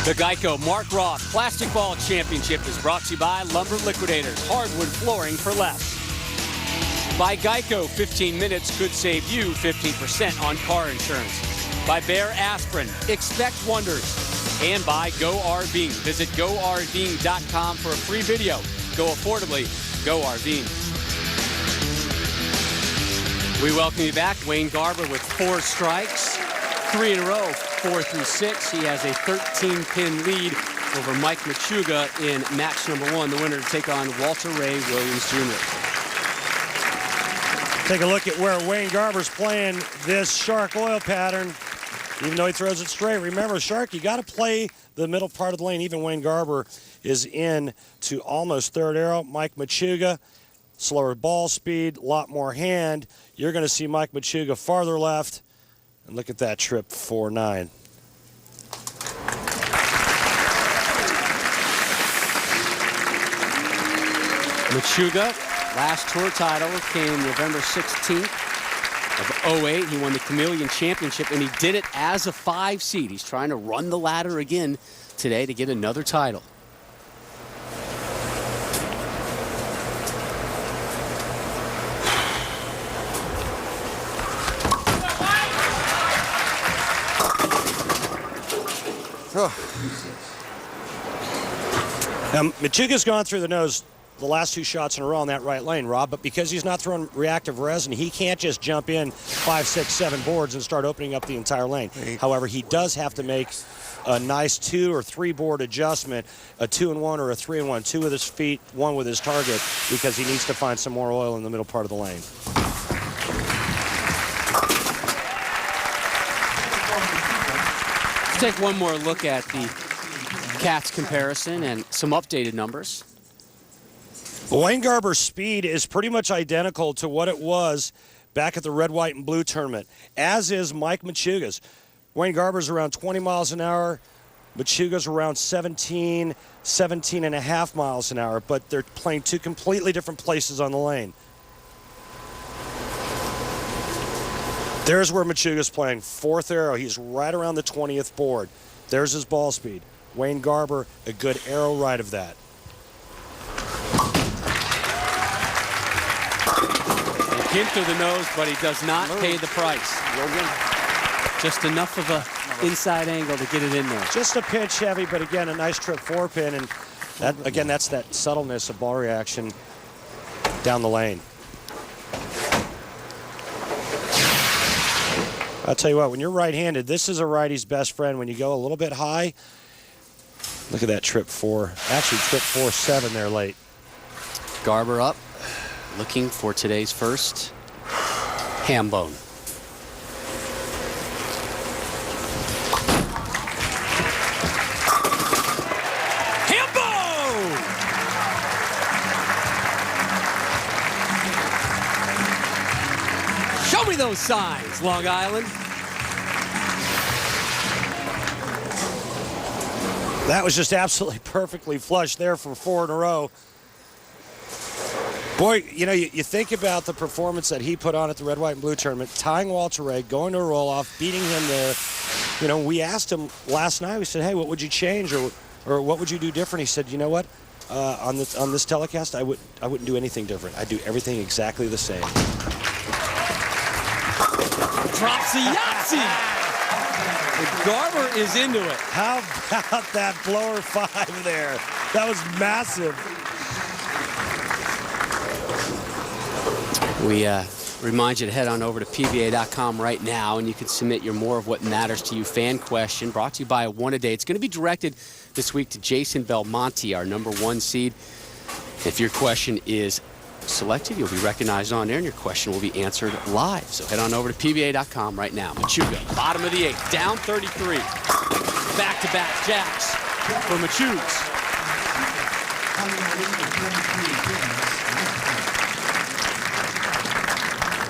The GEICO Mark Roth Plastic Ball Championship is brought to you by Lumber Liquidators, hardwood flooring for less. By GEICO, 15 minutes could save you 15% on car insurance. By Bear Aspirin, expect wonders. And by Go RVing. Visit GoRVing.com for a free video. Go affordably, go RVing. We welcome you back. Wayne Garber with 4 strikes, 3 in a row, 4 through 6. He has a 13-pin lead over Mike Machuga in match number 1. The winner to take on Walter Ray Williams Jr. Take a look at where Wayne Garber's playing this Shark oil pattern. Even though he throws it straight, remember, Shark, you got to play the middle part of the lane. Even Wayne Garber is in to almost third arrow. Mike Machuga, slower ball speed, a lot more hand. You're going to see Mike Machuga farther left. And look at that trip, 4-9. Machuga, last tour title came November 16th of 08. He won the Chameleon Championship, and he did it as a 5 seed. He's trying to run the ladder again today to get another title. Machuga's gone through the nose the last 2 shots in a row on that right lane, Rob, but because he's not throwing reactive resin, he can't just jump in 5, 6, 7 boards and start opening up the entire lane. However, he does have to make a nice 2 or 3 board adjustment, a 2-in-1 or a 3-in-1, 2 with his feet, 1 with his target, because he needs to find some more oil in the middle part of the lane. Let's take one more look at the Cats comparison and some updated numbers. Wayne Garber's speed is pretty much identical to what it was back at the red, white, and blue tournament, as is Mike Machuga's. Wayne Garber's around 20 miles an hour. Machuga's around 17 and a half miles an hour, but they're playing 2 completely different places on the lane. There's where Machuga's playing, 4th arrow. He's right around the 20th board. There's his ball speed. Wayne Garber, a good arrow right of that. Hint through the nose, but he does not pay the price. Just enough of a inside angle to get it in there. Just a pinch heavy, but again, a nice trip 4-pin, and that, again, that's that subtleness of ball reaction down the lane. I'll tell you what, when you're right-handed, this is a righty's best friend. When you go a little bit high, look at that trip 4. Actually, trip 4-7 there late. Garber up, looking for today's first ham bone. Ham bone! Show me those signs, Long Island. That was just absolutely perfectly flush there for 4 in a row. Boy, you know, you think about the performance that he put on at the red, white, and blue tournament, tying Walter Ray, going to a roll-off, beating him there. You know, we asked him last night, we said, hey, what would you change or what would you do different? He said, you know what, on this telecast, I wouldn't do anything different. I'd do everything exactly the same. Drops the Yahtzee! Garber is into it. How about that blower 5 there? That was massive. We remind you to head on over to PBA.com right now, and you can submit your More of What Matters to You fan question, brought to you by One A Day. It's going to be directed this week to Jason Belmonte, our #1 seed. If your question is selected, you'll be recognized on air, and your question will be answered live. So head on over to PBA.com right now. Machuga, bottom of the 8th, down 33. Back-to-back jacks for Machuga.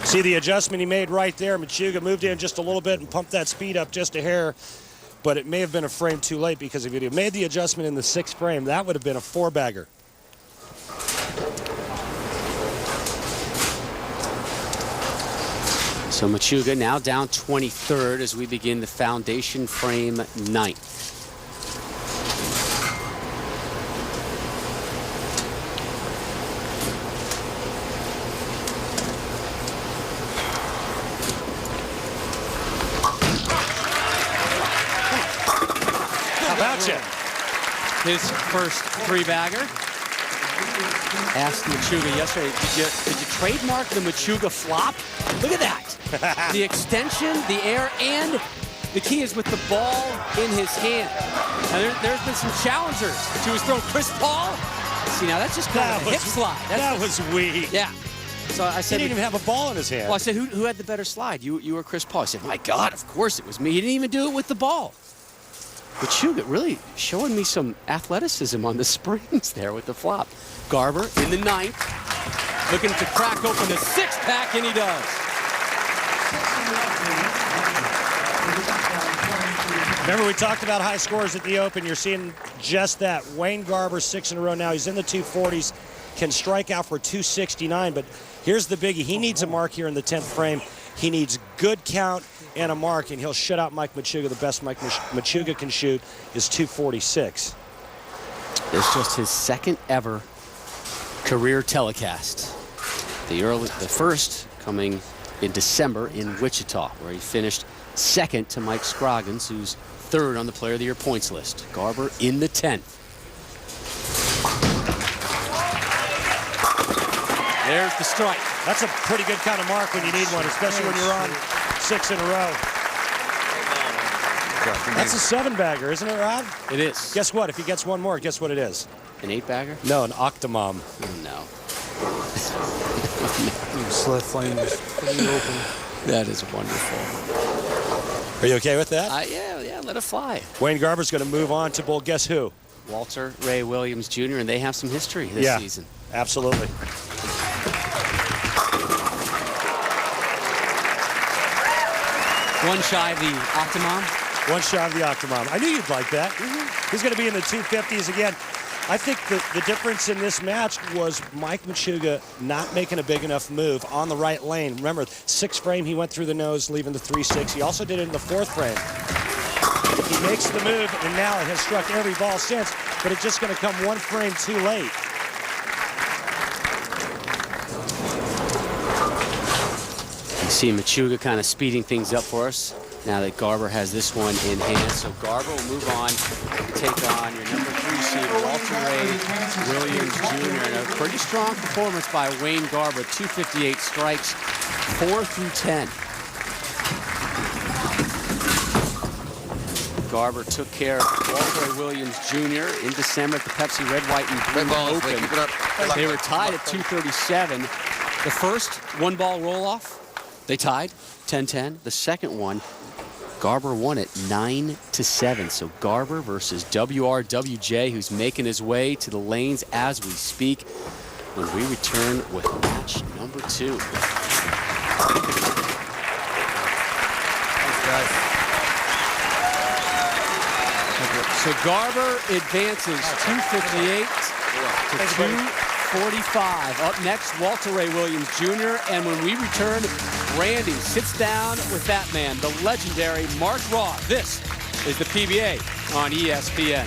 See the adjustment he made right there. Machuga moved in just a little bit and pumped that speed up just a hair, but it may have been a frame too late, because if he had made the adjustment in the 6th frame, that would have been a 4-bagger. So Machuga now down 23rd as we begin the foundation frame 9th. Gotcha. His first three-bagger. Asked Machuga yesterday, did you trademark the Machuga flop? Look at that. The extension, the air, and the key is with the ball in his hand. Now, there's been some challengers to his throw. Chris Paul. See, now that's just kind of a hip slide. That was weak. Yeah. So I said, he didn't even have a ball in his hand. Well, I said, who had the better slide? You or Chris Paul? I said, my God, of course it was me. He didn't even do it with the ball. Machuga really showing me some athleticism on the springs there with the flop. Garber in the ninth, looking to crack open the six-pack, and he does. Remember, we talked about high scores at the Open. You're seeing just that. Wayne Garber, 6 in a row now. He's in the 240s, can strike out for 269. But here's the biggie. He needs a mark here in the 10th frame. He needs good count and a mark, and he'll shut out Mike Machuga. The best Mike Machuga can shoot is 246. It's just his second ever career telecast. The first coming in December in Wichita, where he finished second to Mike Scroggins, who's third on the Player of the Year points list. Garber in the 10th. There's the strike. That's a pretty good kind of mark when you need one, especially when you're on 6 in a row. That's a 7-bagger, isn't it, Rod? It is. Guess what? If he gets one more, guess what it is? An 8-bagger? No, an octomom. Oh, no. Sled flame is pretty open. That is wonderful. Are you okay with that? Yeah, let it fly. Wayne Garber's going to move on to bowl. Guess who? Walter Ray Williams Jr., and they have some history this season. Absolutely. One shy of the Octomom. One shot of the octomom. I knew you'd like that. He's going to be in the 250s again. I think the difference in this match was Mike Machuga not making a big enough move on the right lane. Remember, 6th frame, he went through the nose, leaving the 3-6. He also did it in the 4th frame. He makes the move, and now it has struck every ball since, but it's just going to come one frame too late. You see Machuga kind of speeding things up for us now that Garber has this one in hand. So Garber will move on to take on your number 3 seed, Walter Ray Williams Jr. And a pretty strong performance by Wayne Garber. 258 strikes, 4 through 10. Garber took care of Walter Ray Williams Jr. in December at the Pepsi Red, White, and Blue Open. They were tied at 237. The first one-ball roll-off, they tied 10-10. The second one, Garber won it 9-7. So Garber versus WRWJ, who's making his way to the lanes as we speak when we return with match number 2. Thanks, guys. So Garber advances 258 to 245. Up next, Walter Ray Williams Jr. And when we return, Randy sits down with that man, the legendary Mark Roth. This is the PBA on ESPN.